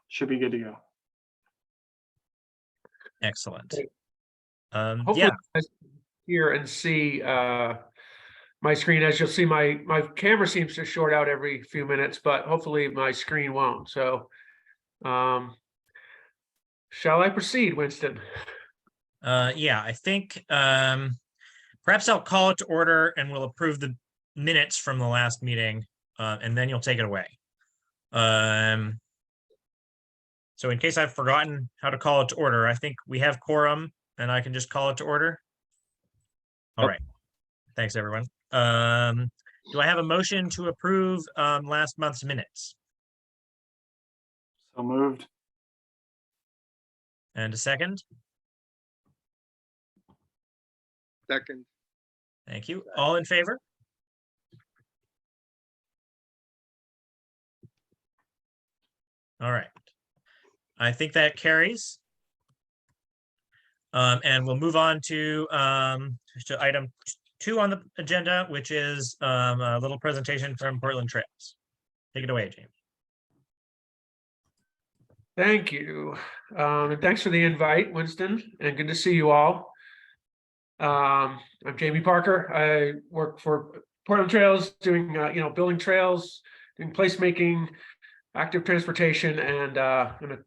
should be good to go. Excellent. Great. Hopefully Yeah. I hear and see my screen. As you'll see, my camera seems to short out every few minutes, but hopefully my screen won't. So shall I proceed, Winston? Yeah, I think perhaps I'll call it to order and we'll approve the minutes from the last meeting, and then you'll take it away. So in case I've forgotten how to call it to order, I think we have quorum and I can just call it to order. All right. Thanks, everyone. Do I have a motion to approve last month's minutes? So moved. And a second? Second. Thank you. All in favor? All right. I think that carries. And we'll move on to item 2 on the agenda, which is a little presentation from Portland Trails. Take it away, James. Thank you. And thanks for the invite, Winston, and good to see you all. I'm Jaime Parker. I work for Portland Trails, doing building trails, doing placemaking, active transportation, and it's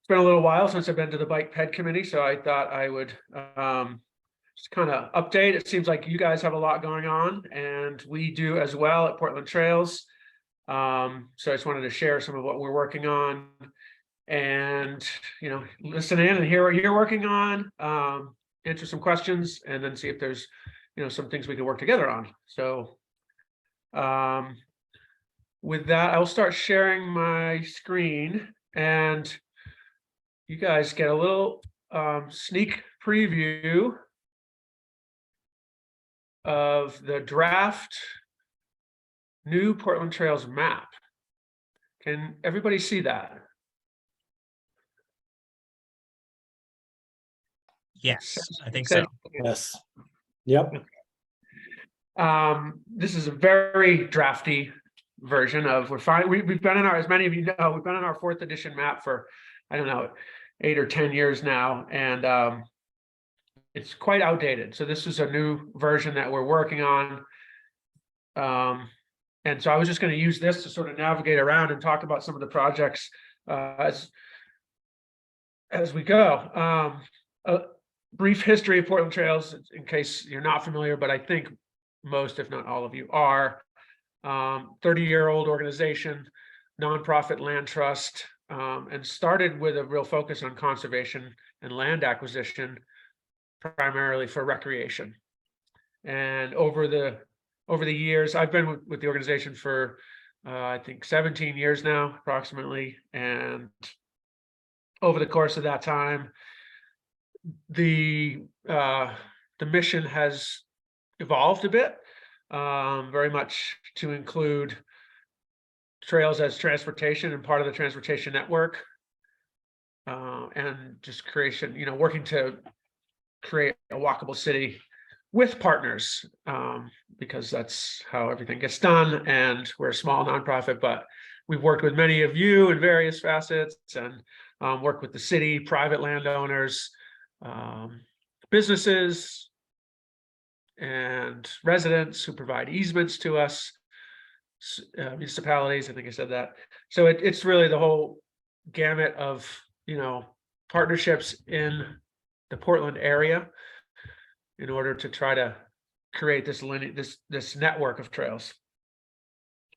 been a little while since I've been to the Bike Ped committee, so I thought I would just kind of update. It seems like you guys have a lot going on, and we do as well at Portland Trails. So I just wanted to share some of what we're working on, and listen in and hear what you're working on. Answer some questions, and then see if there's some things we can work together on. So with that, I'll start sharing my screen, and you guys get a little sneak preview of the draft new Portland Trails map. Can everybody see that? Yes, I think so. Yes. Yep. This is a very drafty version of, we've been in our, as many of you know, we've been in our 4th edition map for, I don't know, 8 or 10 years now, and it's quite outdated. So this is a new version that we're working on. And so I was just going to use this to sort of navigate around and talk about some of the projects as we go. A brief history of Portland Trails, in case you're not familiar, but I think most, if not all of you, are. 30-year-old organization, nonprofit land trust, and started with a real focus on conservation and land acquisition, primarily for recreation. And over the years, I've been with the organization for I think 17 years now, approximately. And over the course of that time, the mission has evolved a bit, very much to include trails as transportation and part of the transportation network, and just creation, working to create a walkable city with partners, because that's how everything gets done. And we're a small nonprofit, but we've worked with many of you in various facets, and worked with the city, private landowners, businesses, and residents who provide easements to us, municipalities. I think I said that. So it's really the whole gamut of partnerships in the Portland area in order to try to create this network of trails,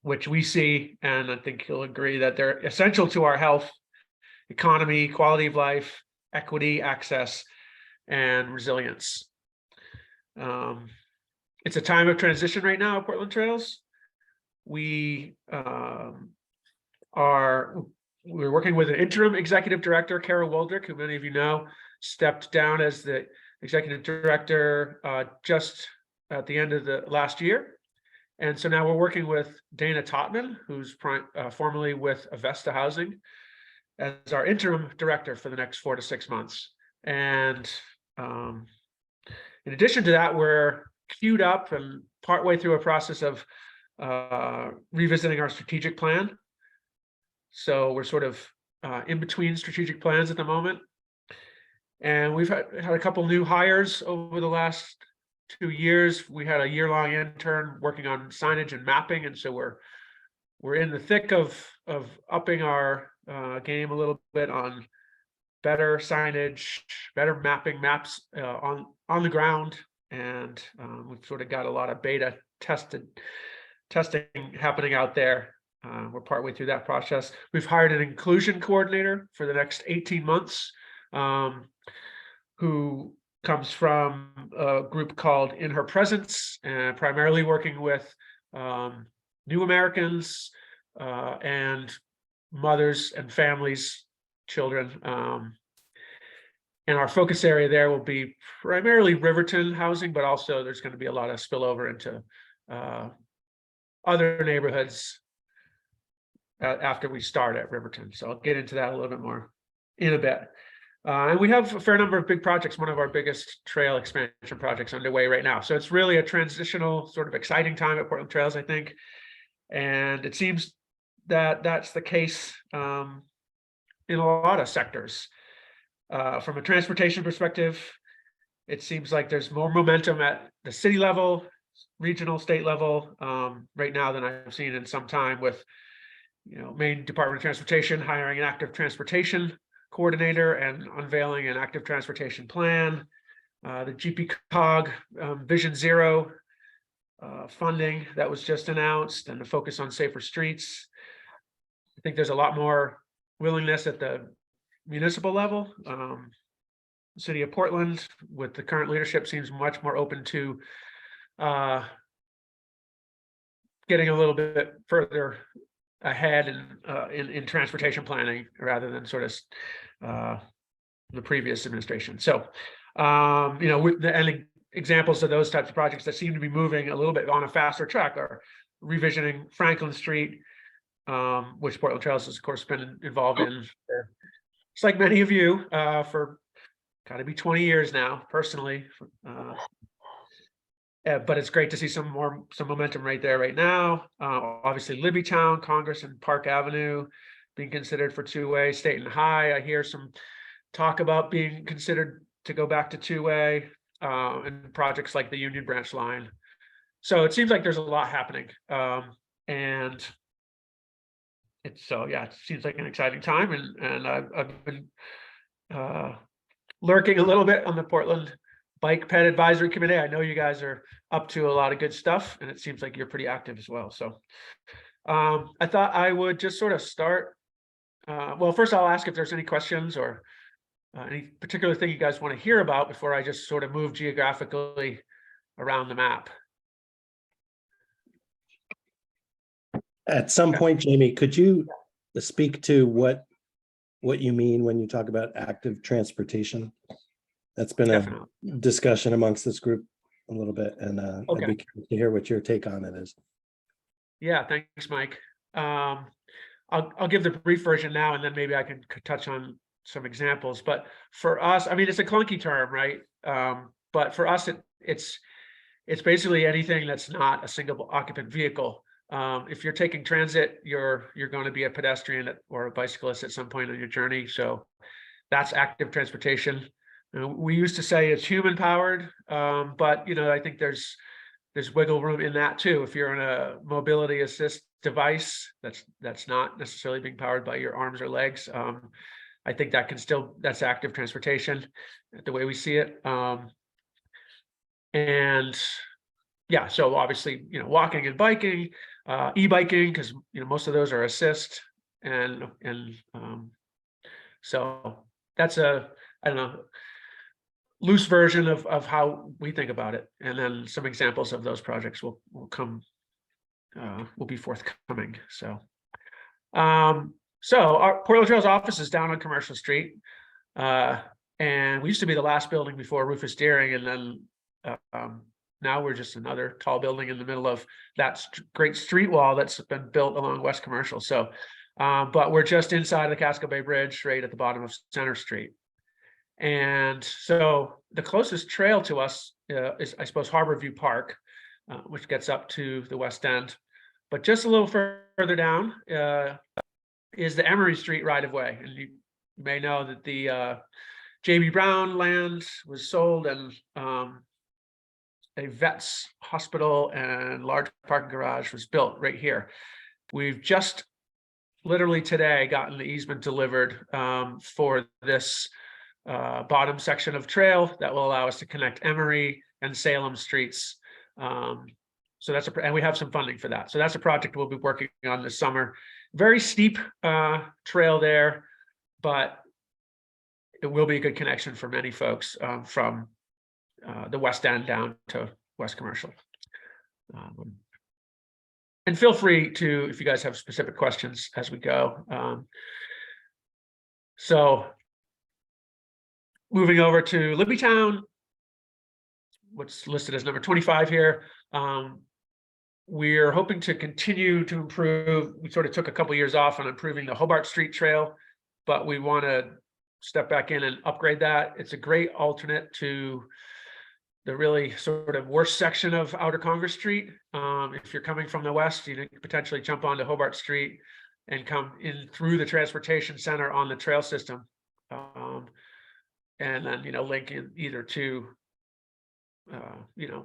which we see, and I think you'll agree that they're essential to our health, economy, quality of life, equity, access, and resilience. It's a time of transition right now at Portland Trails. We're working with an interim executive director, Carol Woldrick, who many of you know, stepped down as the executive director just at the end of the last year. And so now we're working with Dana Totman, who's formerly with Avesta Housing, as our interim director for the next 4 to 6 months. And in addition to that, we're queued up and partway through a process of revisiting our strategic plan. So we're sort of in between strategic plans at the moment. And we've had a couple new hires over the last 2 years. We had a year-long intern working on signage and mapping, and so we're in the thick of upping our game a little bit on better signage, better maps on the ground, and we've sort of got a lot of beta testing happening out there. We're partway through that process. We've hired an inclusion coordinator for the next 18 months, who comes from a group called In Her Presence, primarily working with new Americans and mothers and families, children. And our focus area there will be primarily Riverton housing, but also there's going to be a lot of spillover into other neighborhoods after we start at Riverton. So I'll get into that a little bit more in a bit. And we have a fair number of big projects, one of our biggest trail expansion projects underway right now. So it's really a transitional, sort of exciting time at Portland Trails, I think. And it seems that that's the case in a lot of sectors. From a transportation perspective, it seems like there's more momentum at the city level, regional, state level right now than I've seen in some time, with Maine Department of Transportation hiring an active transportation coordinator and unveiling an active transportation plan. The GPCOG Vision Zero funding that was just announced, and the focus on safer streets. I think there's a lot more willingness at the municipal level. The city of Portland, with the current leadership, seems much more open to getting a little bit further ahead in transportation planning rather than sort of the previous administration. So, and examples of those types of projects that seem to be moving a little bit on a faster track are revisioning Franklin Street, which Portland Trails has, of course, been involved in. It's like many of you for got to be 20 years now, personally. But it's great to see some momentum right there right now. Obviously, Libbytown, Congress, and Park Avenue being considered for two-way. State and High, I hear some talk about being considered to go back to two-way, and projects like the Union Branch line. So it seems like there's a lot happening, and it seems like an exciting time. And I've been lurking a little bit on the Portland Bike Ped Advisory Committee. I know you guys are up to a lot of good stuff, and it seems like you're pretty active as well. So I thought I would just sort of start. Well, first I'll ask if there's any questions or any particular thing you guys want to hear about before I just sort of move geographically around the map. At some point, Jamie, could you speak to what you mean when you talk about active transportation? That's been Definitely a discussion amongst this group a little bit, and I'd be curious to hear what your take on it is. Yeah, thanks, Mike. I'll give the brief version now, and then maybe I can touch on some examples. But for us, I mean, it's a clunky term, right? But for us, it's basically anything that's not a single occupant vehicle. If you're taking transit, you're going to be a pedestrian or a bicyclist at some point on your journey. So that's active transportation. We used to say it's human powered, but I think there's wiggle room in that too. If you're in a mobility assist device that's not necessarily being powered by your arms or legs, I think that's active transportation, the way we see it. And yeah, so obviously, walking and biking, e-biking, because most of those are assist, and so that's I don't know, loose version of how we think about it, and then some examples of those projects will be forthcoming. So our Portland Trails office is down on Commercial Street, and we used to be the last building before Rufus Deering, and then now we're just another tall building in the middle of that great street wall that's been built along West Commercial. So, but we're just inside the Casco Bay Bridge, right at the bottom of Center Street. And so the closest trail to us is, I suppose, Harborview Park, which gets up to the west end. But just a little further down is the Emery Street right of way. And you may know that the J.B. Brown land was sold, and a vet's hospital and large parking garage was built right here. We've just literally today gotten the easement delivered for this bottom section of trail that will allow us to connect Emery and Salem streets. So that's and we have some funding for that. So that's a project we'll be working on this summer. Very steep trail there, but it will be a good connection for many folks from the West End down to West Commercial. And feel free to, if you guys have specific questions as we go. So moving over to Libbytown, what's listed as number 25 here. We're hoping to continue to improve. We sort of took a couple years off on improving the Hobart Street Trail, but we want to step back in and upgrade that. It's a great alternate to the really sort of worst section of Outer Congress Street. If you're coming from the west, you could potentially jump onto Hobart Street and come in through the transportation center on the trail system. And then, link in either to,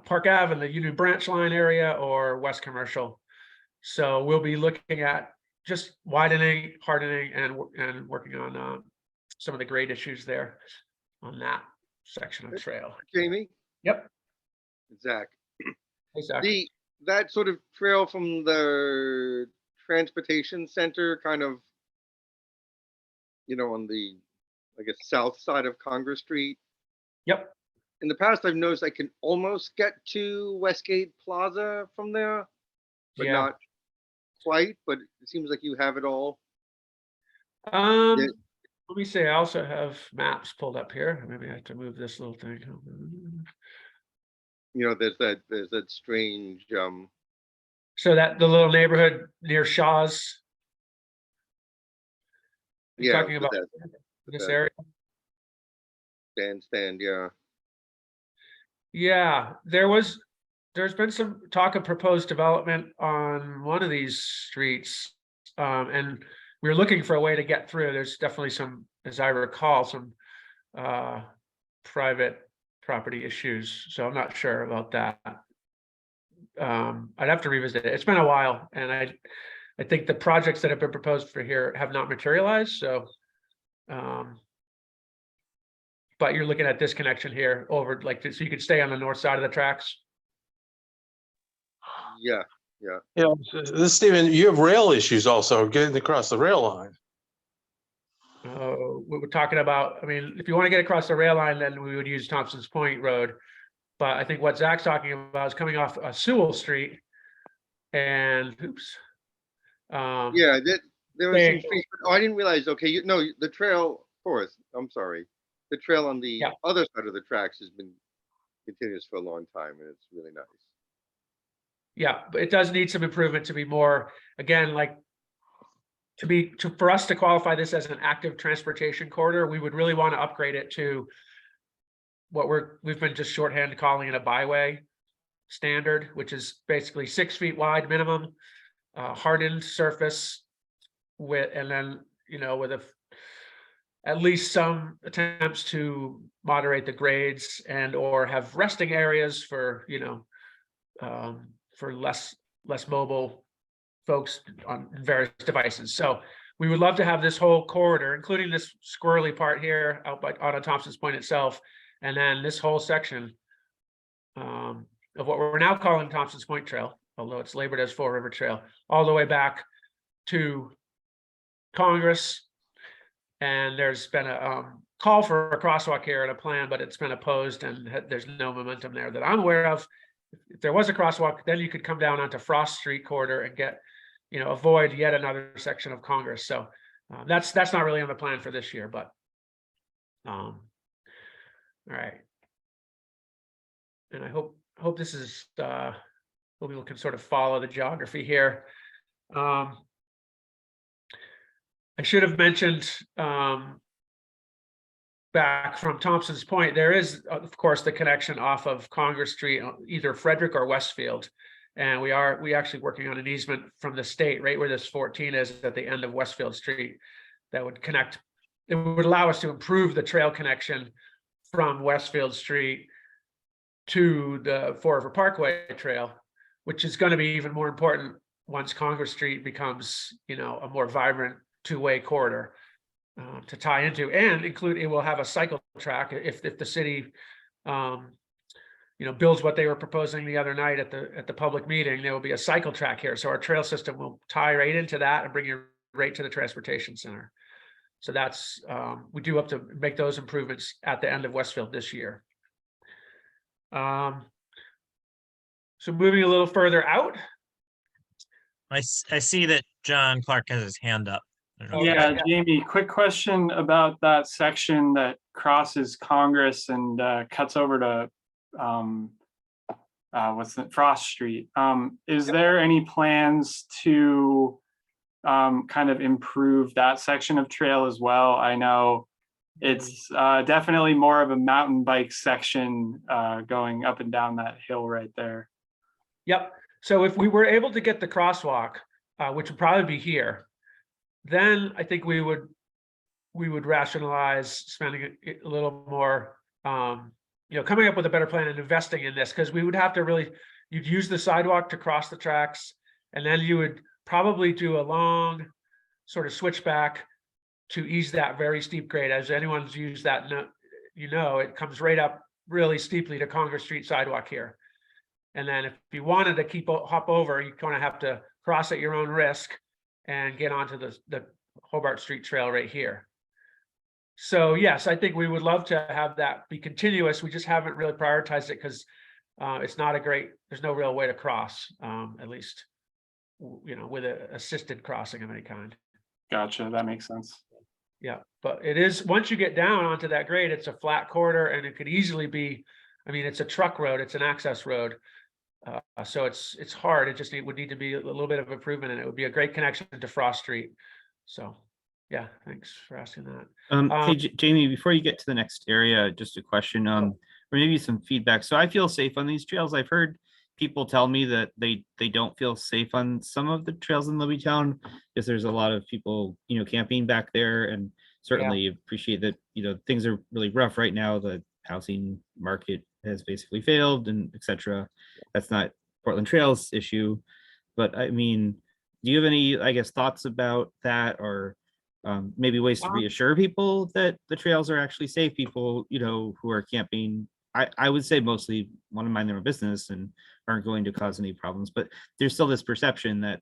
Park Ave and the Union Branch Line area or West Commercial. So we'll be looking at just widening, hardening, and working on some of the grade issues there on that section of trail. Jamie, Yep. Zach, Hey, Zach. that sort of trail from the transportation center kind of, on the, I guess, south side of Congress Street. Yep. In the past, I've noticed I can almost get to Westgate Plaza from there, but Yeah. not quite. But it seems like you have it all. Let me say, I also have maps pulled up here. Maybe I have to move this little thing. There's that strange. So that the little neighborhood near Shaw's. You're Yeah, talking about this that area. Bandstand, yeah. Yeah, there's been some talk of proposed development on one of these streets, and we're looking for a way to get through. There's definitely some, as I recall, some private property issues. So I'm not sure about that. I'd have to revisit it. It's been a while, and I think the projects that have been proposed for here have not materialized. So, but you're looking at this connection here over like this, so you could stay on the north side of the tracks. Yeah. This Stephen, you have rail issues also getting across the rail line. We were talking about, I mean, if you want to get across the rail line, then we would use Thompson's Point Road. But I think what Zach's talking about is coming off Sewell Street and Yeah, there was some space, but I didn't realize. Okay, the trail forest. I'm sorry, the trail on the other side of the tracks has been continuous for a long time, and it's really nice. Yeah, but it does need some improvement to be more, again, like for us to qualify this as an active transportation corridor, we would really want to upgrade it to what we've been just shorthand calling it a byway standard, which is basically 6 feet wide minimum, hardened surface with, and then, with at least some attempts to moderate the grades and or have resting areas for, for less mobile folks on various devices. So we would love to have this whole corridor, including this squirrely part here out on Thompson's Point itself, and then this whole section of what we're now calling Thompson's Point Trail, although it's labeled as Fall River Trail, all the way back to Congress. And there's been a call for a crosswalk here and a plan, but it's been opposed, and there's no momentum there that I'm aware of. If there was a crosswalk, then you could come down onto Frost Street corridor and get, avoid yet another section of Congress. So that's not really on the plan for this year, but all right. And I hope this is hope people can sort of follow the geography here. I should have mentioned back from Thompson's Point, there is, of course, the connection off of Congress Street, either Frederick or Westfield. And we actually working on an easement from the state, right where this 14 is at the end of Westfield Street, that would connect. It would allow us to improve the trail connection from Westfield Street to the Fall River Parkway Trail, which is going to be even more important once Congress Street becomes, a more vibrant two-way corridor to tie into, and include, it will have a cycle track if the city, builds what they were proposing the other night at the public meeting. There will be a cycle track here, so our trail system will tie right into that and bring you right to the transportation center. So that's we do have to make those improvements at the end of Westfield this year. So moving a little further out. I see that John Clark has his hand up. I don't know if- Okay. Yeah, Jamie, quick question about that section that crosses Congress and cuts over to Frost Street. Is there any plans to kind of improve that section of trail as well? I know it's definitely more of a mountain bike section going up and down that hill right there. Yep. So if we were able to get the crosswalk, which would probably be here, then I think we would rationalize spending a little more, coming up with a better plan and investing in this, because we would have to you'd use the sidewalk to cross the tracks, and then you would probably do a long sort of switchback to ease that very steep grade. As anyone's used that, it comes right up really steeply to Congress Street sidewalk here. And then if you wanted to hop over, you kind of have to cross at your own risk and get onto the Hobart Street Trail right here. So yes, I think we would love to have that be continuous. We just haven't really prioritized it because it's not there's no real way to cross, at least, with an assisted crossing of any kind. Gotcha, that makes sense. Yeah, but it is, once you get down onto that grade, it's a flat corridor, and it could easily be, it's a truck road, it's an access road. So it's hard. It just would need to be a little bit of improvement, and it would be a great connection to Frost Street. So, yeah, thanks for asking that. Hey, Jamie, before you get to the next area, just a question, or maybe some feedback. So I feel safe on these trails. I've heard people tell me that they don't feel safe on some of the trails in Levittown because there's a lot of people, camping back there, and certainly appreciate that, things are really rough right now. The housing market has basically failed, and etc. That's not Portland Trail's issue, but do you have any, thoughts about that, or maybe ways to reassure people that the trails are actually safe? People, who are camping, I would say mostly want to mind their own business and aren't going to cause any problems, but there's still this perception that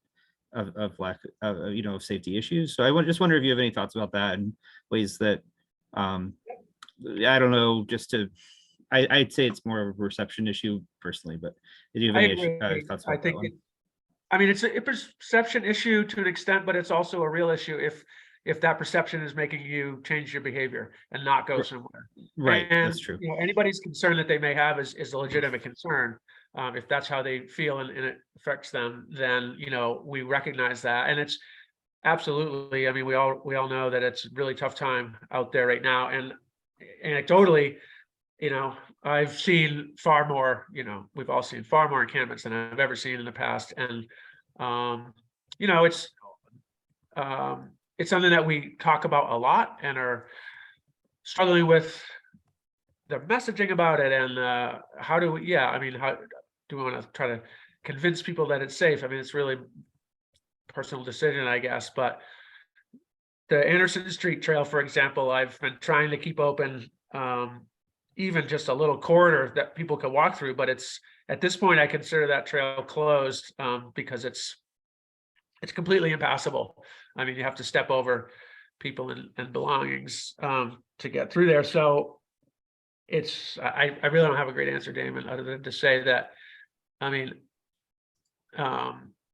of lack of, safety issues. So I just wonder if you have any thoughts about that, and ways that, I don't know, I'd say it's more of a perception issue personally, but do you have any thoughts about that one? It's a perception issue to an extent, but it's also a real issue if that perception is making you change your behavior and not go somewhere. Right, And, that's true. Anybody's concern that they may have is a legitimate concern. If that's how they feel and it affects them, then, we recognize that. And it's absolutely, we all know that it's a really tough time out there right now. And anecdotally, I've seen far more, we've all seen far more encampments than I've ever seen in the past. And, it's something that we talk about a lot and are struggling with the messaging about it. And how do we want to try to convince people that it's safe? It's really personal decision, I guess. But the Anderson Street Trail, for example, I've been trying to keep open, even just a little corridor that people can walk through. But it's, at this point, I consider that trail closed because it's completely impassable. You have to step over people and belongings to get through there. So I really don't have a great answer, Damon, other than to say that,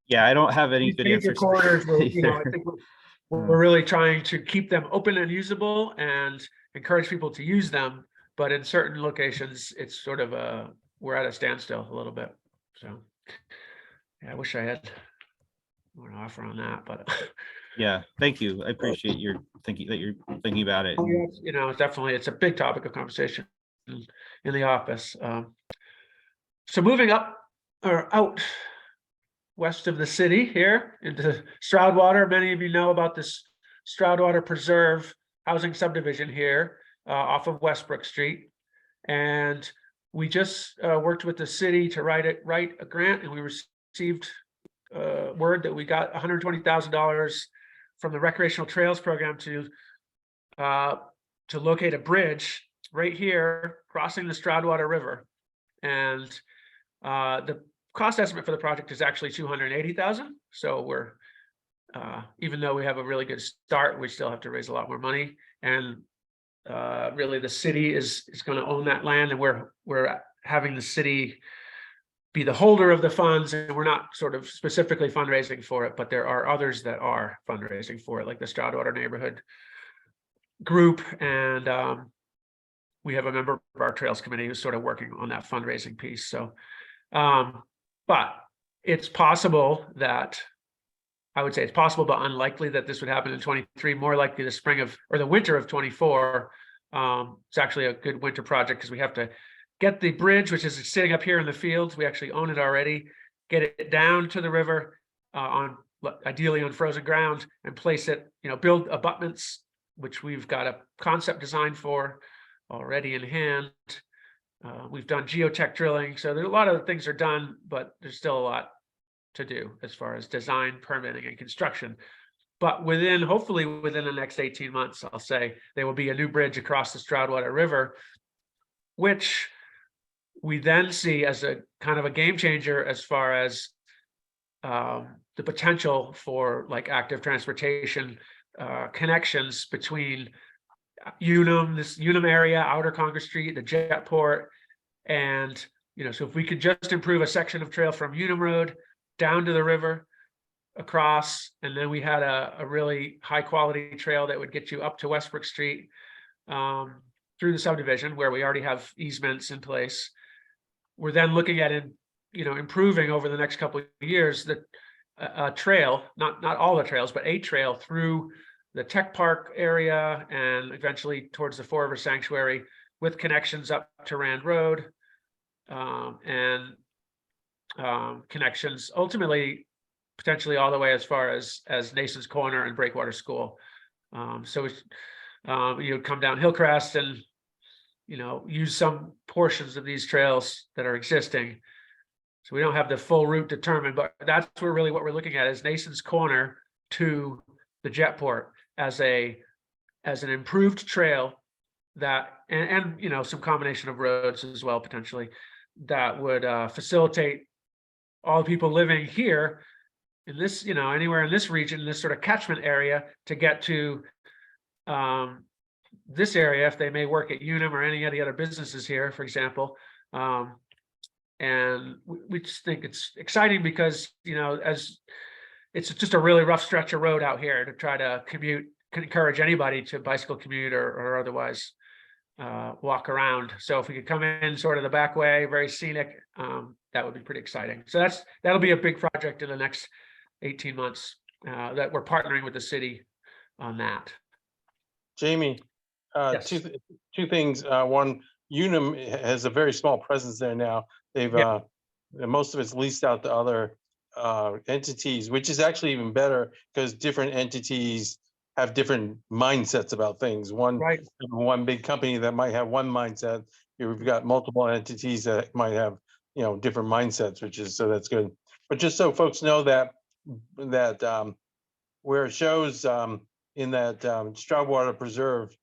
Yeah, I don't have any these good major answers. corridors, I either. think we're really trying to keep them open and usable and encourage people to use them. But in certain locations, it's sort of we're at a standstill a little bit. So yeah, I wish I had more to offer on that, but Yeah, thank you. I appreciate your thinking about it. definitely, it's a big topic of conversation in the office. So moving up or out west of the city here into Stroudwater. Many of you know about this Stroudwater Preserve housing subdivision here off of Westbrook Street. And we just worked with the city to write a grant, and we received word that we got $120,000 from the recreational trails program to locate a bridge right here crossing the Stroudwater River. And the cost estimate for the project is actually $280,000. So we're even though we have a really good start, we still have to raise a lot more money. And really, the city is going to own that land, and we're having the city be the holder of the funds, and we're not sort of specifically fundraising for it, but there are others that are fundraising for it, like the Stroudwater Neighborhood Group, and we have a member of our Trails Committee who's sort of working on that fundraising piece. So, but it's possible that, I would say it's possible, but unlikely that this would happen in 23, more likely the spring of, or the winter of 24. It's actually a good winter project because we have to get the bridge, which is sitting up here in the fields. We actually own it already, get it down to the river ideally on frozen ground, and place it, build abutments, which we've got a concept design for already in hand. We've done geotech drilling. So there's a lot of things are done, but there's still a lot to do as far as design, permitting, and construction. But hopefully within the next 18 months, I'll say, there will be a new bridge across the Stroudwater River, which we then see as a kind of a game changer as far as the potential for like active transportation connections between this Unum area, Outer Congress Street, the Jetport, and so if we could just improve a section of trail from Unum Road down to the river, across, and then we had a really high quality trail that would get you up to Westbrook Street through the subdivision where we already have easements in place. We're then looking at improving over the next couple of years a trail, not all the trails, but a trail through the Tech Park area and eventually towards the Fall River Sanctuary, with connections up to Rand Road and connections ultimately potentially all the way as far as Nason's Corner and Breakwater School. So you would come down Hillcrest and use some portions of these trails that are existing. So we don't have the full route determined, but that's what we're looking at is Nason's Corner to the Jetport as an improved trail that and some combination of roads as well potentially that would facilitate all the people living here in this, anywhere in this region, this sort of catchment area, to get to this area if they may work at Unum or any of the other businesses here, for example. And we just think it's exciting because, as it's just a really rough stretch of road out here to try to commute, encourage anybody to bicycle commute or otherwise walk around. So if we could come in sort of the back way, very scenic, that would be pretty exciting. So that'll be a big project in the next 18 months that we're partnering with the city on that. Jamie, Yes. two things. One, Unum has a very small presence there now. They've most of it's leased out to other entities, which is actually even better because different entities have different mindsets about things. One big company that might have one mindset. You've got multiple entities that might have different mindsets, so that's good. But just so folks know that where it shows in that Stroudwater Preserve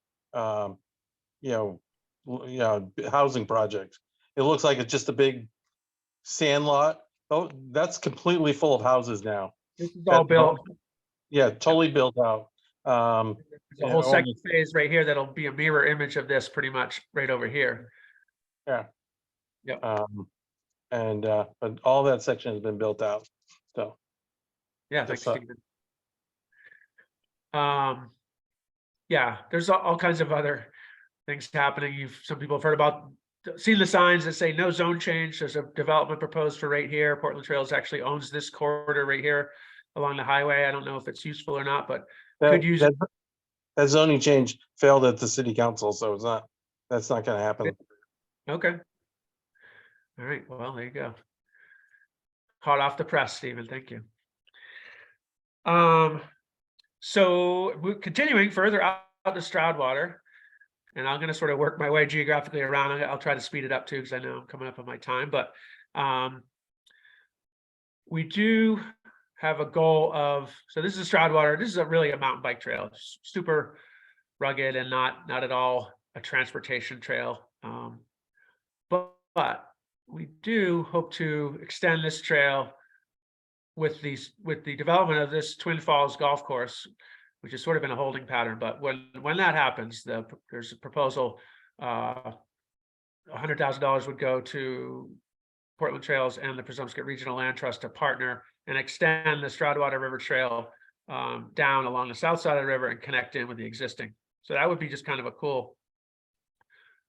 housing project, it looks like it's just a big sand lot. Oh, that's completely full of houses now. This is all built. Yeah, totally built out. There's a whole second phase right here that'll be a mirror image of this, pretty much right over here. Yeah. Yep. But all that section has been built out. So yeah, thanks, Stephen. Yeah, there's all kinds of other things happening. Some people have heard about, seen the signs that say no zone change. There's a development proposed for right here. Portland Trails actually owns this corridor right here along the highway. I don't know if it's useful or not, but could use it. That zoning change failed at the city council, so that's not going to happen. Okay. All right. Well, there you go. hot off the press, Stephen. Thank you. So we're continuing further out to Stroudwater, and I'm going to sort of work my way geographically around. I'll try to speed it up too, because I know I'm coming up on my time. But we do have a goal of, so this is Stroudwater. This is really a mountain bike trail, super rugged and not at all a transportation trail. But we do hope to extend this trail with the development of this Twin Falls golf course, which has sort of been a holding pattern. But when that happens, there's a proposal, $100,000 would go to Portland Trails and the Presumpscot Regional Land Trust to partner and extend the Stroudwater River Trail down along the south side of the river and connect in with the existing. So that would be just kind of a cool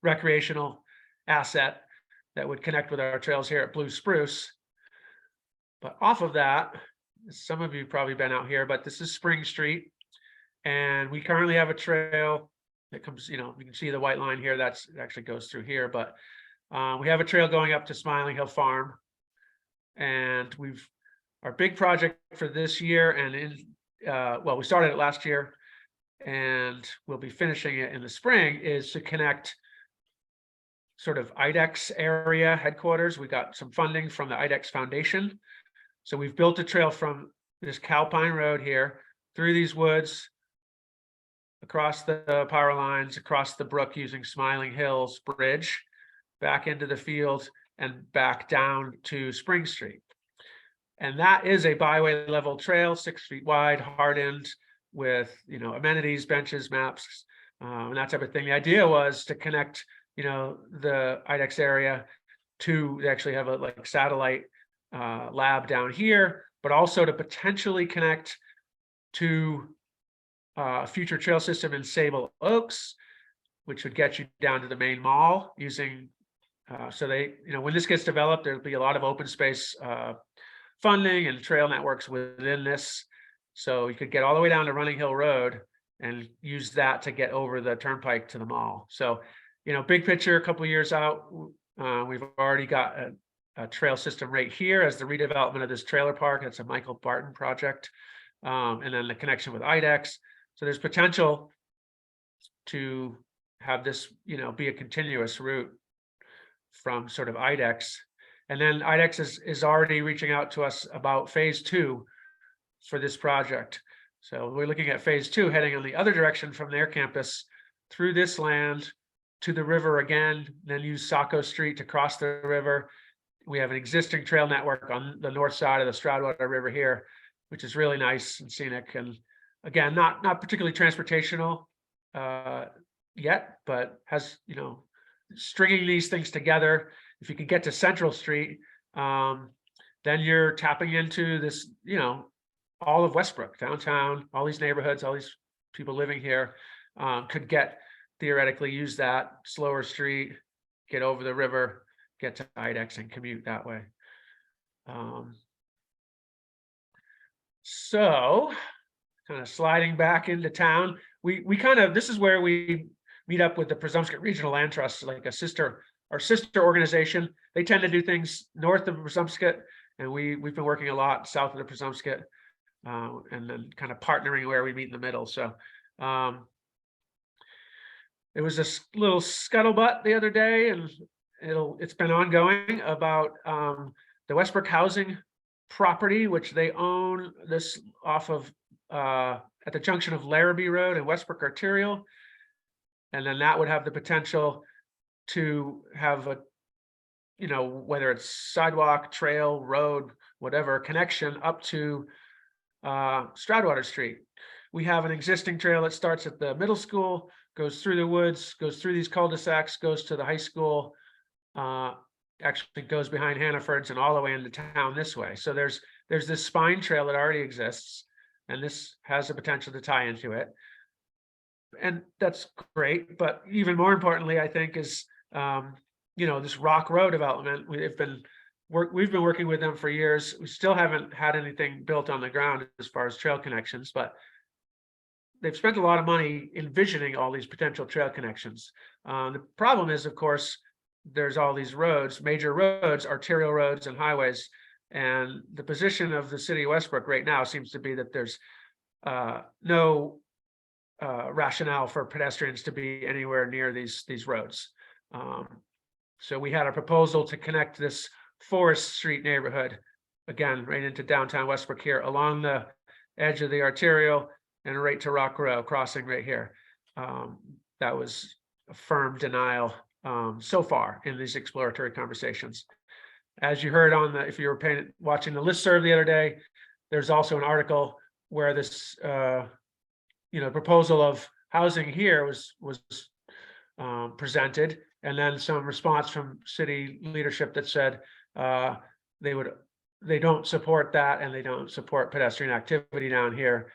recreational asset that would connect with our trails here at Blue Spruce. But off of that, some of you probably been out here, but this is Spring Street. And we currently have a trail that comes, you can see the white line here, that actually goes through here, but we have a trail going up to Smiling Hill Farm. And our big project for this year, and we started it last year and we'll be finishing it in the spring, is to connect sort of IDEX area headquarters. We got some funding from the IDEX Foundation. So we've built a trail from this Calpine Road here through these woods, across the power lines, across the brook using Smiling Hills Bridge, back into the field and back down to Spring Street. And that is a byway level trail, 6 feet wide, hardened with, amenities, benches, maps, and that type of thing. The idea was to connect, the IDEX area to actually have a satellite lab down here, but also to potentially connect to a future trail system in Sable Oaks, which would get you down to the main mall using, so they, when this gets developed, there'll be a lot of open space funding and trail networks within this. So you could get all the way down to Running Hill Road and use that to get over the turnpike to the mall. So, big picture, a couple of years out, we've already got a trail system right here as the redevelopment of this trailer park. It's a Michael Barton project. And then the connection with IDEX. So there's potential to have this, be a continuous route from sort of IDEX. And then IDEX is already reaching out to us about phase 2 for this project. So we're looking at phase 2 heading in the other direction from their campus through this land to the river again, then use Saco Street to cross the river. We have an existing trail network on the north side of the Stroudwater River here, which is really nice and scenic. And again, not particularly transportational yet, but has, stringing these things together. If you can get to Central Street, then you're tapping into this, all of Westbrook, downtown, all these neighborhoods, all these people living here could theoretically use that slower street, get over the river, get to IDEX and commute that way. So kind of sliding back into town, this is where we meet up with the Presumpscot Regional Land Trust, like our sister organization. They tend to do things north of Presumpscot, and we've been working a lot south of the Presumpscot, and then kind of partnering where we meet in the middle. So it was a little scuttlebutt the other day, and it's been ongoing about the Westbrook housing property, which they own this off of at the junction of Larrabee Road and Westbrook Arterial. And then that would have the potential to have a, whether it's sidewalk, trail, road, whatever, connection up to Stroudwater Street. We have an existing trail that starts at the middle school, goes through the woods, goes through these cul-de-sacs, goes to the high school, actually goes behind Hannaford's and all the way into town this way. So there's this spine trail that already exists, and this has the potential to tie into it. And that's great. But even more importantly, I think, is, this Rock Row development. We've been working with them for years. We still haven't had anything built on the ground as far as trail connections, but they've spent a lot of money envisioning all these potential trail connections. The problem is, of course, there's all these roads, major roads, arterial roads and highways And the position of the city of Westbrook right now seems to be that there's no rationale for pedestrians to be anywhere near these roads. So we had a proposal to connect this Forest Street neighborhood, again, right into downtown Westbrook here, along the edge of the arterial and right to Rock Row, crossing right here. That was a firm denial so far in these exploratory conversations. As you heard on the, if you were watching the listserv the other day, there's also an article where this, proposal of housing here was presented, and then some response from city leadership that said they don't support that, and they don't support pedestrian activity down here.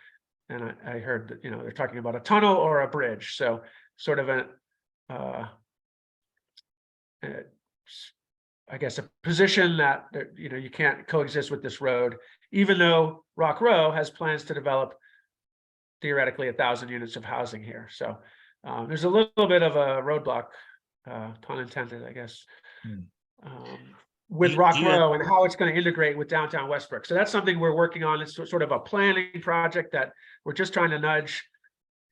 And I heard that, they're talking about a tunnel or a bridge. So sort of I guess a position that, you can't coexist with this road, even though Rock Row has plans to develop theoretically 1,000 units of housing here. So there's a little bit of a roadblock, pun intended, I guess, with Rock Row and how it's going to integrate with downtown Westbrook. So that's something we're working on. It's sort of a planning project that we're just trying to nudge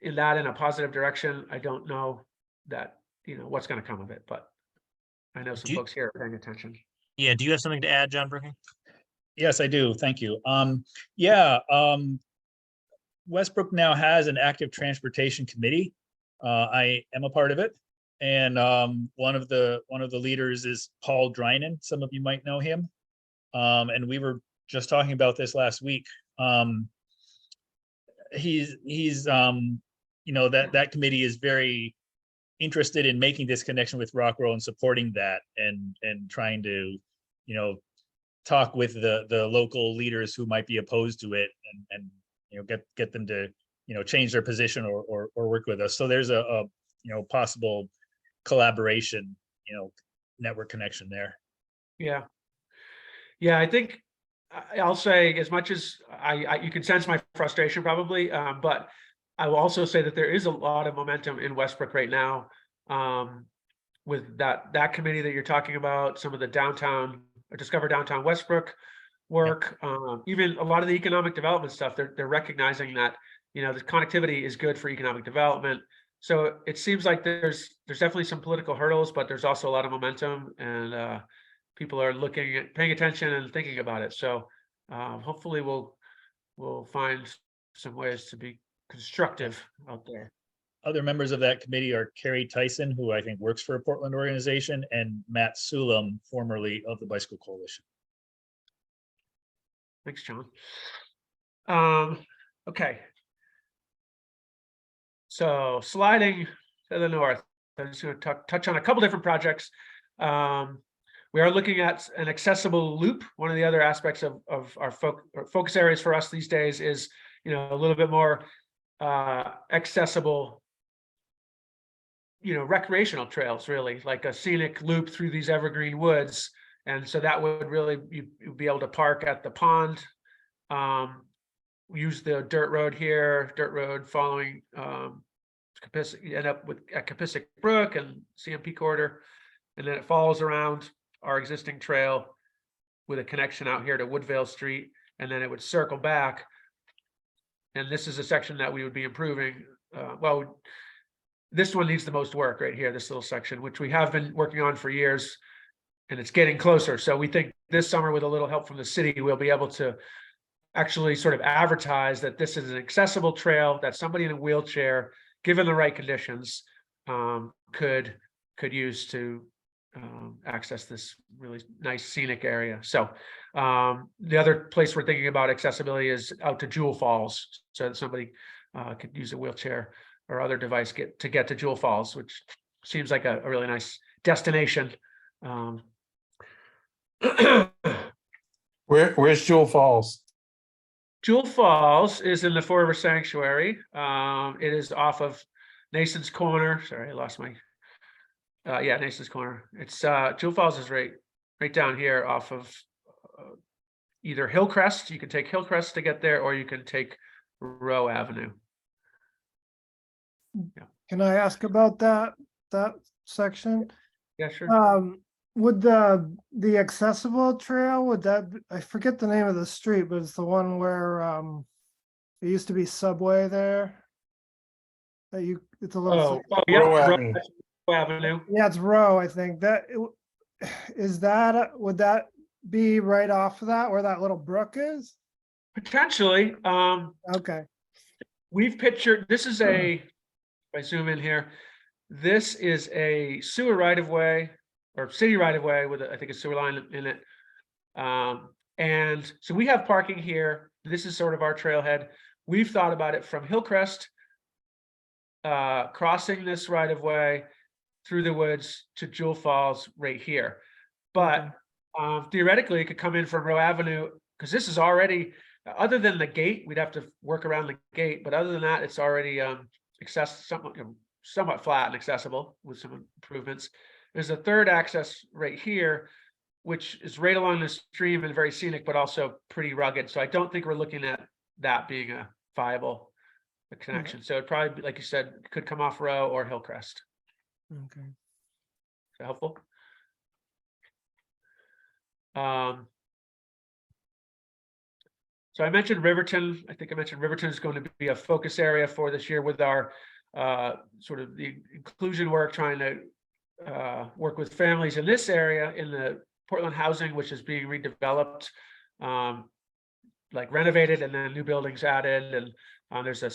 in a positive direction. I don't know that, what's going to come of it, but I know some folks here are paying attention. Yeah. Do you have something to add, John Brooking? Yes, I do. Thank you. Westbrook now has an active transportation committee. I am a part of it. And one of the leaders is Paul Drynan. Some of you might know him. And we were just talking about this last week. He's that committee is very interested in making this connection with Rock Row and supporting that, and trying to, talk with the local leaders who might be opposed to it, and get them to, change their position or work with us. So there's a possible collaboration, network connection there. Yeah. I think I'll say, as much as you can sense my frustration probably, but I will also say that there is a lot of momentum in Westbrook right now, with that committee that you're talking about, some of the Discover Downtown Westbrook work, even a lot of the economic development stuff. They're recognizing that, the connectivity is good for economic development. So it seems like there's definitely some political hurdles, but there's also a lot of momentum, and people are paying attention and thinking about it. So hopefully we'll find some ways to be constructive out there. Other members of that committee are Carrie Tyson, who I think works for a Portland organization, and Matt Sulam, formerly of the Bicycle Coalition. Thanks, John. Okay. So sliding to the north, I'm just going to touch on a couple different projects. We are looking at an accessible loop. One of the other aspects of our focus areas for us these days is, a little bit more accessible, recreational trails, really, like a scenic loop through these evergreen woods. And so that would really, you'd be able to park at the pond, use the dirt road here, following Capissic, you end up at Capissic Brook and CMP corridor, and then it follows around our existing trail with a connection out here to Woodvale Street, and then it would circle back. And this is a section that we would be improving. This one needs the most work right here, this little section, which we have been working on for years, and it's getting closer. So we think this summer, with a little help from the city, we'll be able to actually sort of advertise that this is an accessible trail that somebody in a wheelchair, given the right conditions, could use to access this really nice scenic area. So the other place we're thinking about accessibility is out to Jewel Falls, so that somebody could use a wheelchair or other device to get to Jewel Falls, which seems like a really nice destination. Where's Jewel Falls? Jewel Falls is in the Four River Sanctuary. It is off of Nason's Corner. Sorry, I lost my. Nason's Corner. It's Jewel Falls is right down here off of either Hillcrest. You can take Hillcrest to get there, or you can take Row Avenue. Can I ask about that section? Yeah, sure. Would the accessible trail, would that, I forget the name of the street, but it's the one where, it used to be Subway there? That you, it's a little, Yeah, Row Row Avenue. Avenue. yeah, it's Row, I think, is that, would that be right off of that, where that little brook is? Potentially, Okay, we've pictured, this is a, if I zoom in here, this is a sewer right of way or city right of way with, I think, a sewer line in it. And so we have parking here. This is sort of our trailhead. We've thought about it from Hillcrest, crossing this right of way through the woods to Jewel Falls right here. But theoretically, it could come in from Row Avenue because this is already, other than the gate, we'd have to work around the gate. But other than that, it's already somewhat flat and accessible with some improvements. There's a third access right here, which is right along the stream and very scenic, but also pretty rugged. So I don't think we're looking at that being a viable connection. So it probably, like you said, could come off Row or Hillcrest. okay. Is that helpful? So I mentioned Riverton. I think I mentioned Riverton is going to be a focus area for this year with our sort of the inclusion work, trying to work with families in this area in the Portland housing, which is being redeveloped, like renovated and then new buildings added. And there's a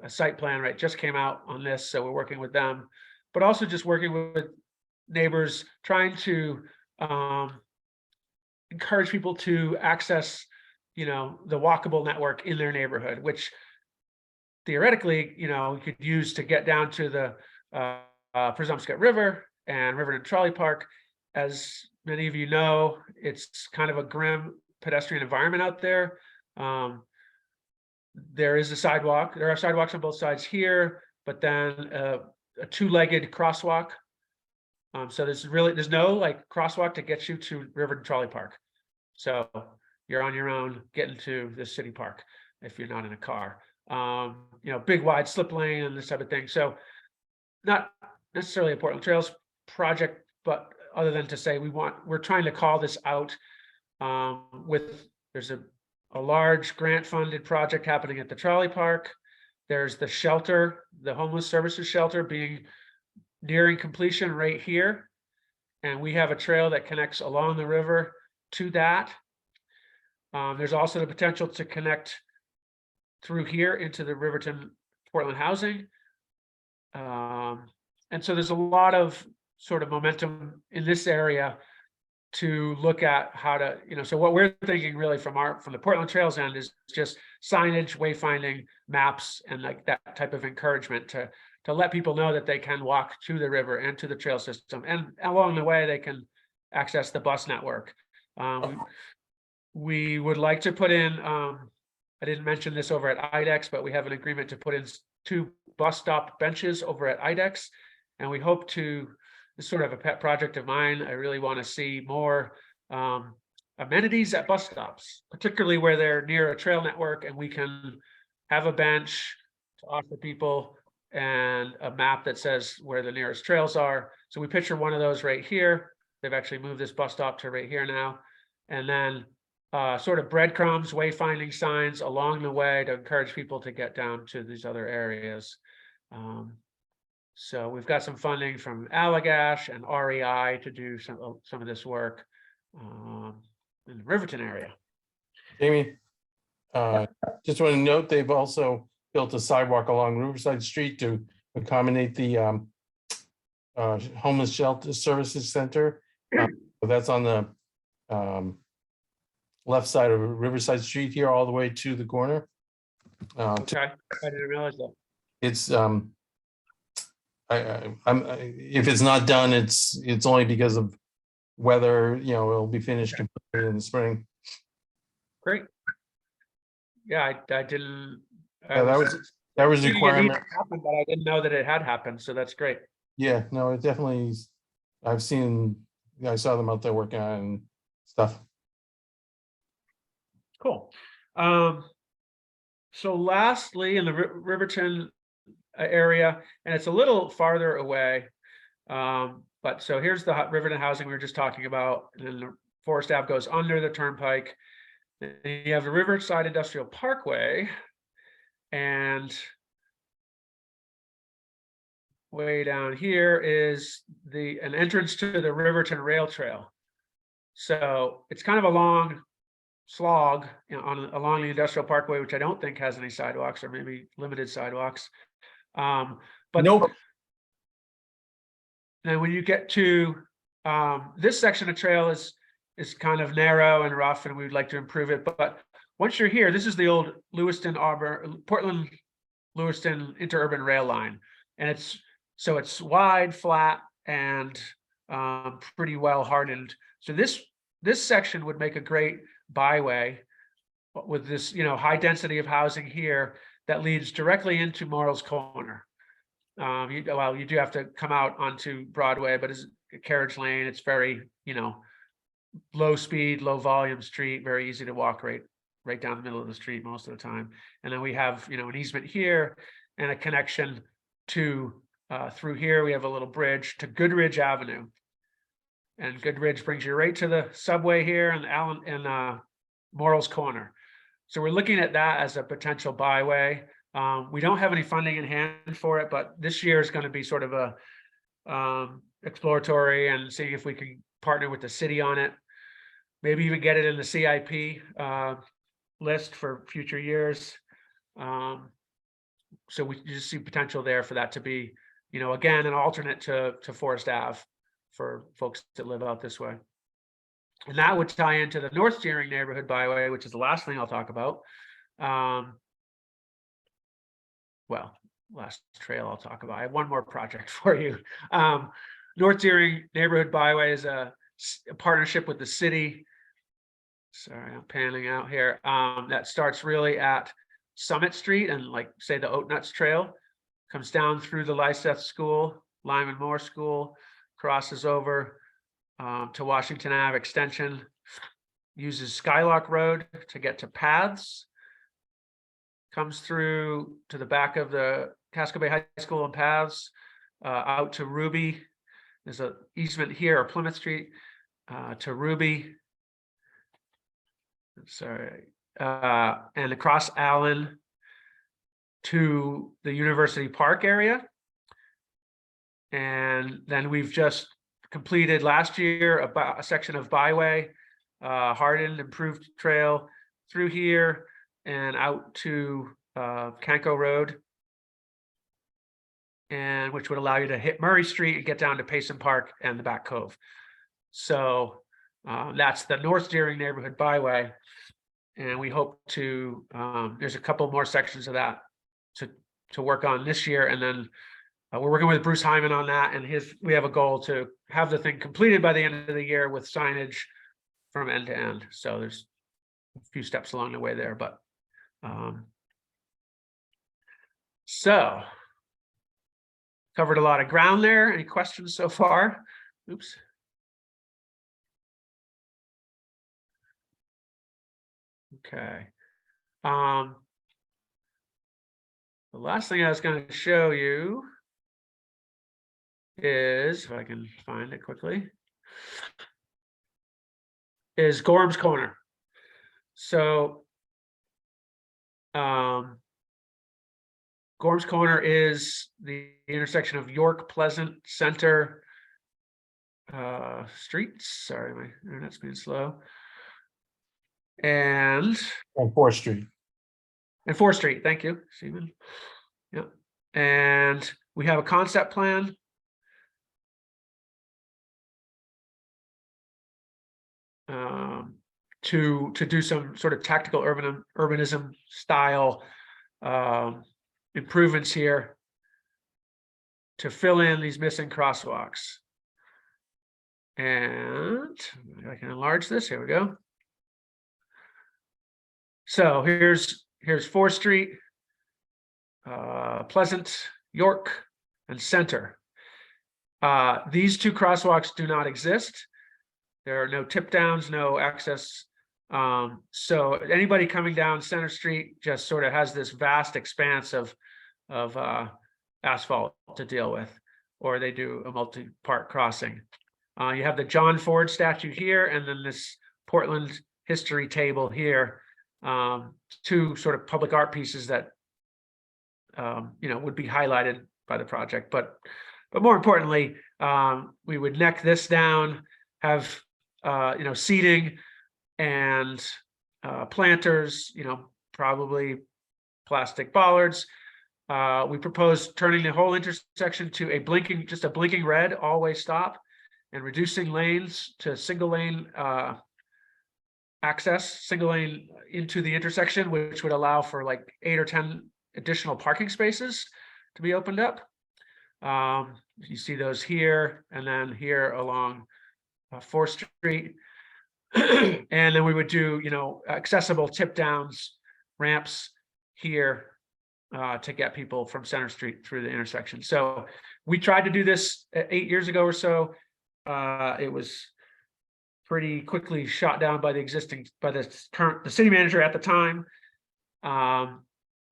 site plan, right, just came out on this. So we're working with them, but also just working with neighbors, trying to encourage people to access, the walkable network in their neighborhood, which theoretically, you could use to get down to the Presumpscot River and Riverton Trolley Park. As many of you know, it's kind of a grim pedestrian environment out there. There is a sidewalk. There are sidewalks on both sides here, but then a two-legged crosswalk. So there's no like crosswalk to get you to Riverton Trolley Park. So you're on your own getting to the city park if you're not in a car. Big wide slip lane and this type of thing. So not necessarily a Portland Trails project, but other than to say we're trying to call this out there's a large grant funded project happening at the trolley park. There's the shelter, the homeless services shelter nearing completion right here. And we have a trail that connects along the river to that. There's also the potential to connect through here into the Riverton Portland housing. And so there's a lot of sort of momentum in this area to look at how to, so what we're thinking really from the Portland Trails end is just signage, wayfinding, maps, and like that type of encouragement to let people know that they can walk to the river and to the trail system. And along the way, they can access the bus network. We would like to put in, I didn't mention this over at IDEX, but we have an agreement to put in 2 bus stop benches over at IDEX. And we hope to, this is sort of a pet project of mine. I really want to see more amenities at bus stops, particularly where they're near a trail network and we can have a bench to offer people and a map that says where the nearest trails are. So we picture one of those right here. They've actually moved this bus stop to right here now. And then sort of breadcrumbs, wayfinding signs along the way to encourage people to get down to these other areas. So we've got some funding from Allagash and REI to do some of this work in the Riverton area. Jamie, just want to note, they've also built a sidewalk along Riverside Street to accommodate the homeless shelter services center. That's on the left side of Riverside Street here, all the way to the corner. Okay, I didn't realize that. It's if it's not done, it's only because of weather. It'll be finished in the spring. Great. Yeah, I didn't. Yeah, that was thinking it requirement. needed to happen, but I didn't know that it had happened. So that's great. Yeah, no, it definitely is. I saw them out there working on it and stuff. Cool. So lastly, in the Riverton area, and it's a little farther away, But so here's the Riverton housing we were just talking about, and then the Forest Ave goes under the turnpike. Then you have the Riverside Industrial Parkway, and way down here is an entrance to the Riverton Rail Trail. So it's kind of a long slog, you know, along the Industrial Parkway, which I don't think has any sidewalks, or maybe limited sidewalks. But Nope. then when you get to this section of trail is kind of narrow and rough, and we'd like to improve it. But once you're here, this is the old Portland Lewiston interurban rail line, and it's wide, flat, and pretty well hardened. So this section would make a great byway with this, you know, high density of housing here that leads directly into Morrill's Corner. You do have to come out onto Broadway, but it's a carriage lane. It's very, you know, low speed, low volume street, very easy to walk right down the middle of the street most of the time. And then we have, you know, an easement here and a connection to through here. We have a little bridge to Goodridge Avenue, and Goodridge brings you right to the subway here and Morrill's Corner. So we're looking at that as a potential byway. We don't have any funding in hand for it, but this year is going to be sort of a exploratory and seeing if we can partner with the city on it. Maybe even get it in the CIP list for future years. So we just see potential there for that to be, you know, again, an alternate to Forest Ave for folks that live out this way. And that would tie into the North Steering Neighborhood Byway, which is the last thing I'll talk about. Well, last trail I'll talk about. I have one more project for you. North Steering Neighborhood Byway is a partnership with the city. Sorry, I'm panning out here. That starts really at Summit Street and, like, say, the Oat Nuts Trail, comes down through the Lyseth School, Lyman Moore School, crosses over to Washington Ave Extension, uses Skylock Road to get to Paths, comes through to the back of the Casco Bay High School and Paths, out to Ruby. There's an easement here, or Plymouth Street, to Ruby. Sorry. And across Allen to the University Park area. And then we've just completed last year a section of byway, hardened, improved trail through here and out to Canco Road, and which would allow you to hit Murray Street and get down to Payson Park and the Back Cove. So that's the North Steering Neighborhood Byway. And we hope to, there's a couple more sections of that to work on this year. And then we're working with Bruce Hyman on that. And we have a goal to have the thing completed by the end of the year with signage from end to end. So there's a few steps along the way there, but so covered a lot of ground there. Any questions so far? Oops. Okay. The last thing I was going to show you is, if I can find it quickly, is Gorham's Corner. So Gorham's Corner is the intersection of York, Pleasant, Center streets. Sorry, my internet's being slow. And 4th Street. And 4th Street, thank you, Stephen. Yep. And we have a concept plan. To do some sort of tactical urbanism style improvements here to fill in these missing crosswalks. And I can enlarge this. Here we go. So here's 4th Street, Pleasant, York, and Center. These two crosswalks do not exist. There are no tip downs, no access. So anybody coming down Center Street just sort of has this vast expanse of asphalt to deal with. or they do a multi-part crossing. You have the John Ford statue here, and then this Portland history table here. Two sort of public art pieces that would be highlighted by the project. But more importantly, we would neck this down, have seating and planters, probably plastic bollards. We propose turning the whole intersection to just a blinking red all-way stop, and reducing lanes to single lane access, single lane into the intersection, which would allow for like 8 or 10 additional parking spaces to be opened up. You see those here, and then here along 4th Street. And then we would do, accessible tip downs, ramps here to get people from Center Street through the intersection. So we tried to do this 8 years ago or so. It was pretty quickly shot down by the city manager at the time.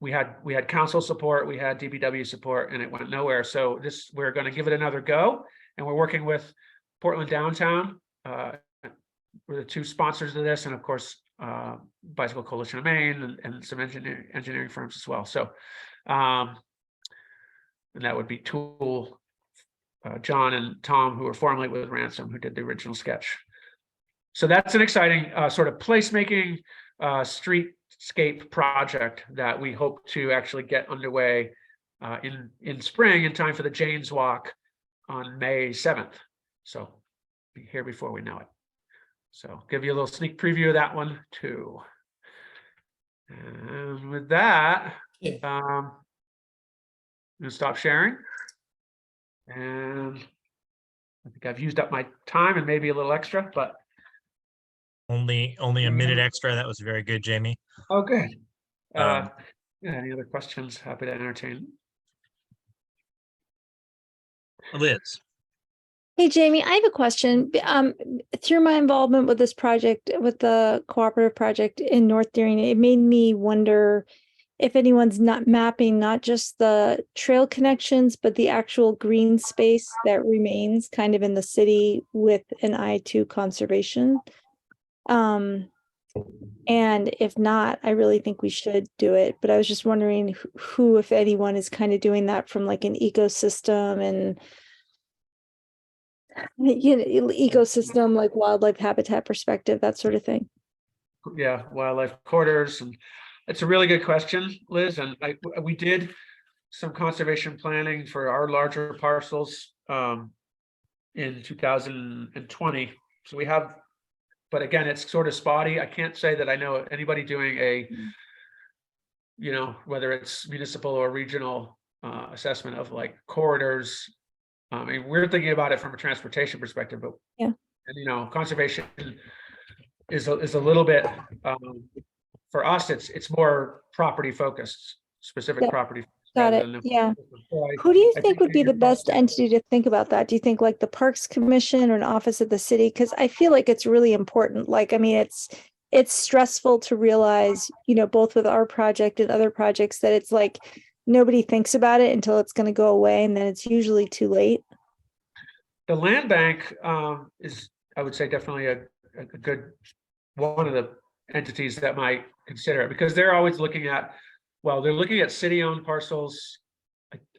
We had council support, we had DPW support, and it went nowhere. So we're going to give it another go, and we're working with Portland Downtown. We're the two sponsors of this, and of course, Bicycle Coalition of Maine and some engineering firms as well. So, and that would be Tool, John and Tom, who were formerly with Ransom, who did the original sketch. So that's an exciting sort of placemaking streetscape project that we hope to actually get underway in spring, in time for the Janes Walk on May 7th. So be here before we know it. So give you a little sneak preview of that one too. And with that, I'm gonna stop sharing. And I think I've used up my time and maybe a little extra, but Only a minute extra. That was very good, Jamie. oh, good. Um, Any other questions? Happy to entertain. Liz. Hey, Jamie, I have a question. Through my involvement with this project, with the cooperative project in North Darien, it made me wonder if anyone's not mapping not just the trail connections, but the actual green space that remains kind of in the city with an eye to conservation. And if not, I really think we should do it. But I was just wondering who, if anyone, is kind of doing that from like an ecosystem and ecosystem, like wildlife habitat perspective, that sort of thing. Yeah, wildlife corridors, and it's a really good question, Liz. And we did some conservation planning for our larger parcels in 2020. So we have, but again, it's sort of spotty. I can't say that I know anybody doing a, whether it's municipal or regional assessment of like corridors. I mean, we're thinking about it from a transportation perspective, but yeah, and conservation is a little bit for us. It's more property focused, specific property. Got it. Yeah. Who do you think would be the best entity to think about that? Do you think like the Parks Commission or an office of the city? Because I feel like it's really important. Like, I mean, it's stressful to realize, both with our project and other projects, that it's like nobody thinks about it until it's going to go away, and then it's usually too late. The land bank is, I would say, definitely a good one of the entities that might consider it, because they're always looking at, they're looking at city-owned parcels.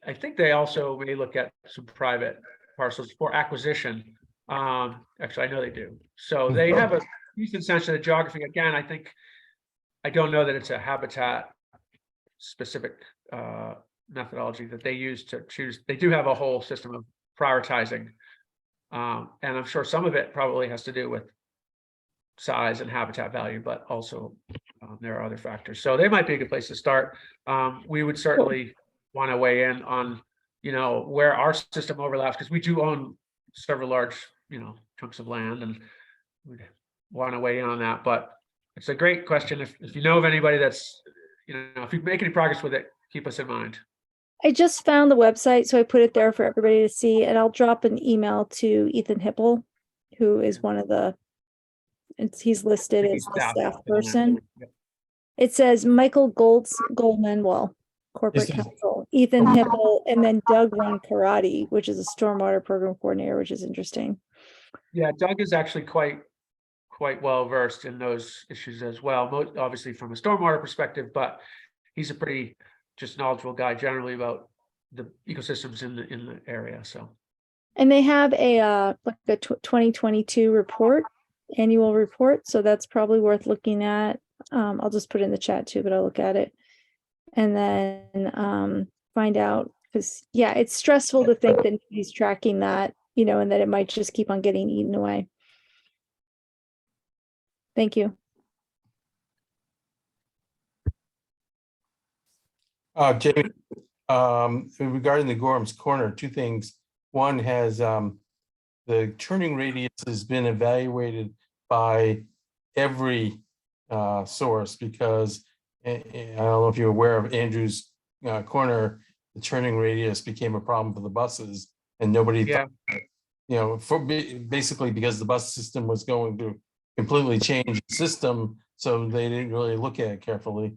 I think they also may look at some private parcels for acquisition. Actually, I know they do. So they have a decent sense of the geography. Again, I don't know that it's a habitat specific methodology that they use to choose. They do have a whole system of prioritizing. And I'm sure some of it probably has to do with size and habitat value, but also there are other factors. So they might be a good place to start. We would certainly want to weigh in on, where our system overlaps, because we do own several large, chunks of land, and we'd want to weigh in on that. But it's a great question. If you know of anybody that's, if you make any progress with it, keep us in mind. I just found the website, so I put it there for everybody to see, and I'll drop an email to Ethan Hipple, who is one of the, he's listed as the staff person. It says Michael Goldman, corporate counsel. Ethan Hibble, and then Doug Ron Karate, which is a stormwater program coordinator, which is interesting. Yeah, Doug is actually quite well versed in those issues as well, obviously from a stormwater perspective, but he's a pretty just knowledgeable guy generally about the ecosystems in the area. So, And they have a like a 2022 report, annual report, so that's probably worth looking at. I'll just put it in the chat too, but I'll look at it and then find out, because yeah, it's stressful to think that he's tracking that, you know, and that it might just keep on getting eaten away. Thank you. Jamie, regarding the Gorham's Corner, two things. One has the turning radius has been evaluated by every source, because I don't know if you're aware of Andrew's Corner, the turning radius became a problem for the buses, and nobody thought, you know, basically because the bus system was going to completely change the system, so they didn't really look at it carefully.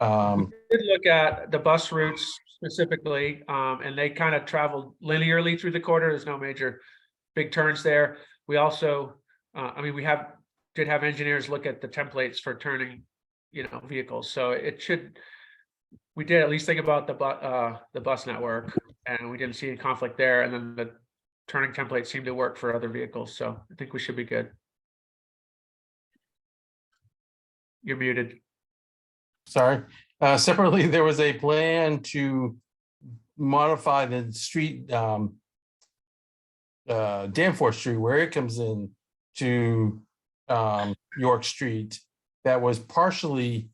we did look at the bus routes specifically, and they kind of traveled linearly through the corridor. There's no major big turns there. We also, I mean, we did have engineers look at the templates for turning, you know, vehicles. So it should, we did at least think about the bus network, and we didn't see any conflict there. And then the turning template seemed to work for other vehicles. So I think we should be good. You're muted. Sorry. Separately, there was a plan to modify the street, Danforth Street, where it comes in to York Street, that was partially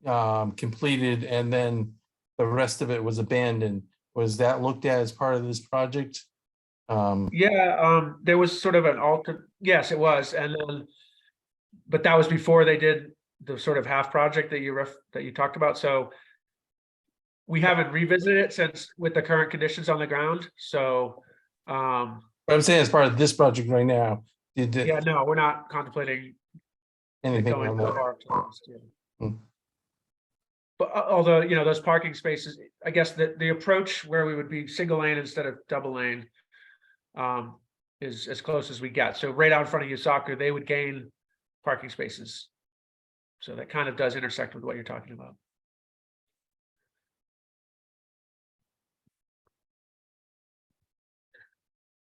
completed, and then the rest of it was abandoned. Was that looked at as part of this project? There was sort of an yes, it was. And then, but that was before they did the sort of half project that you talked about. So we haven't revisited it since, with the current conditions on the ground. So I'm saying as part of this project right now, yeah, no, we're not contemplating anything going on so that? far to the west, yeah. Hmm. But although, you know, those parking spaces, I guess the approach where we would be single lane instead of double lane is as close as we get. So right out in front of Usaka, they would gain parking spaces. So that kind of does intersect with what you're talking about.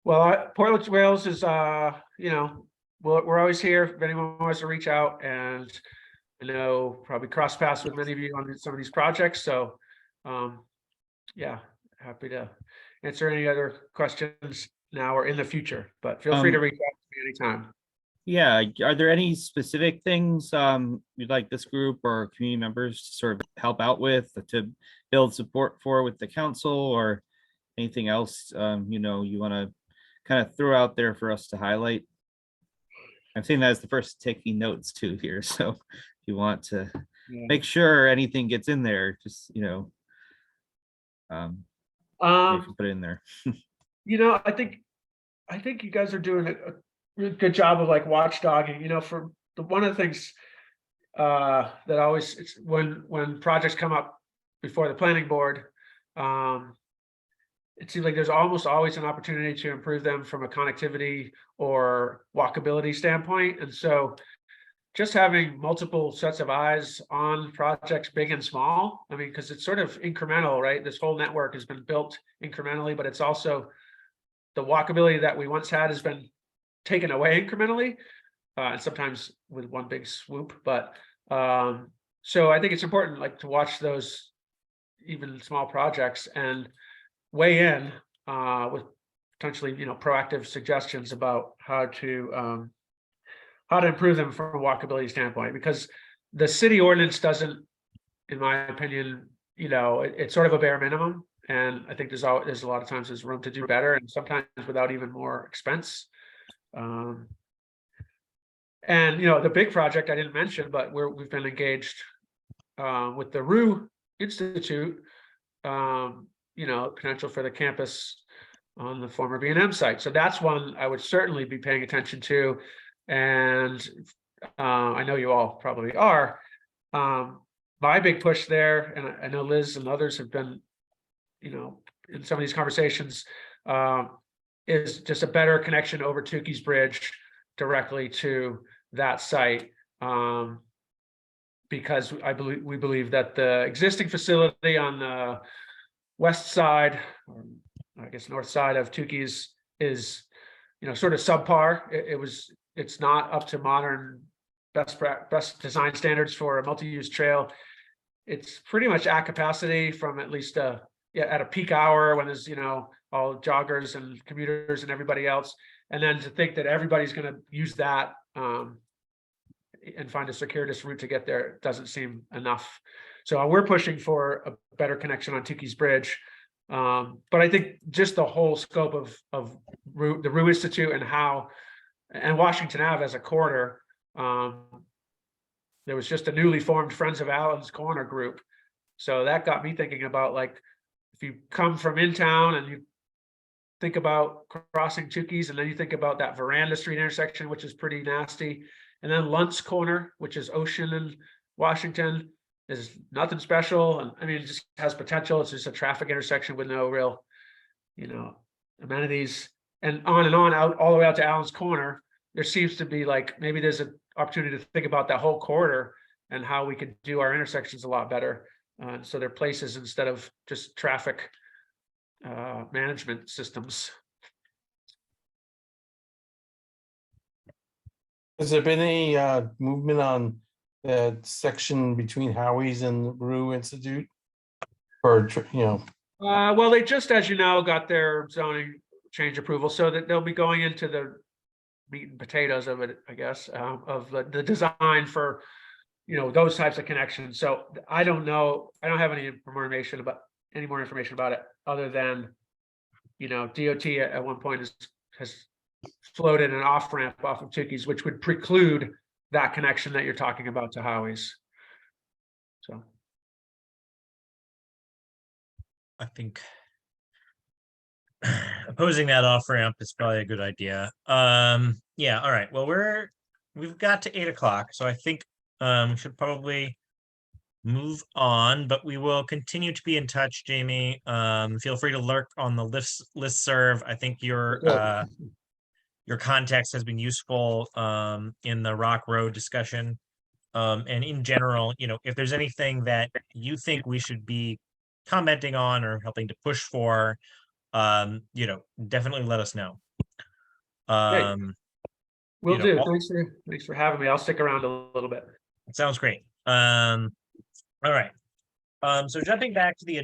Well, Portland Trails is, you know, we're always here if anyone wants to reach out, and I know probably cross paths with many of you on some of these projects. So, yeah, happy to answer any other questions now or in the future, but feel free to reach out to me anytime. Yeah, are there any specific things you'd like this group or community members to sort of help out with, to build support for with the council, or anything else you know, you want to kind of throw out there for us to highlight? I'm saying that as the person taking notes too here, so if you want to make sure anything gets in there, just, you know, you can put it in there. You know, I think you guys are doing a really good job of like watchdogging. You know, for one of the things that always, it's when projects come up before the planning board, it seems like there's almost always an opportunity to improve them from a connectivity or walkability standpoint. And so just having multiple sets of eyes on projects, big and small, I mean, because it's sort of incremental, right? This whole network has been built incrementally, but it's also the walkability that we once had has been taken away incrementally, and sometimes with one big swoop. But so I think it's important, like, to watch those even small projects and weigh in with potentially, you know, proactive suggestions about how to improve them from a walkability standpoint, because the city ordinance doesn't, in my opinion, you know, it's sort of a bare minimum. And I think there's a lot of times there's room to do better, and sometimes without even more expense. And you know, the big project I didn't mention, but we've been engaged with the Rue Institute, you know, potential for the campus on the former B&M site. So that's one I would certainly be paying attention to. And I know you all probably are. My big push there, and I know Liz and others have been in some of these conversations, is just a better connection over Tukey's Bridge directly to that site. Because we believe that the existing facility on the west side, or I guess north side of Tukey's, is, sort of subpar. It's not up to modern best design standards for a multi-use trail. It's pretty much at capacity from at least at a peak hour when there's all joggers and commuters and everybody else, and then to think that everybody's going to use that and find a circuitous route to get there doesn't seem enough. So we're pushing for a better connection on Tukey's Bridge. But I think just the whole scope of the Rue Institute and Washington Ave as a corridor. There was just a newly formed Friends of Allen's Corner group. So that got me thinking about, like, if you come from in town and you think about crossing Tukey's, and then you think about that Veranda Street intersection, which is pretty nasty. And then Luntz Corner, which is Ocean and Washington, is nothing special. And I mean, it just has potential. It's just a traffic intersection with no real, amenities. And on out all the way out to Allen's Corner. There seems to be, like, maybe there's an opportunity to think about that whole corridor and how we could do our intersections a lot better. So they're places instead of just traffic management systems. Has there been any movement on that section between Howie's and the Rue Institute? Or, Well, they just, as you know, got their zoning change approval, so that they'll be going into the meat and potatoes of it, I guess, of the design for, those types of connections. So I don't know. I don't have any more information about it other than, DOT at one point has floated an off ramp off of Tukey's, which would preclude that connection that you're talking about to Howie's. So I think opposing that off ramp is probably a good idea. Yeah, all right. Well, we've got to 8 o'clock, so I think we should probably move on, but we will continue to be in touch, Jamie. Feel free to lurk on the listserv. I think your context has been useful in the Rock Road discussion. And in general, if there's anything that you think we should be commenting on or helping to push for, definitely let us know. Will do. Thanks for having me. I'll stick around a little bit. Sounds great. All right. So jumping back to the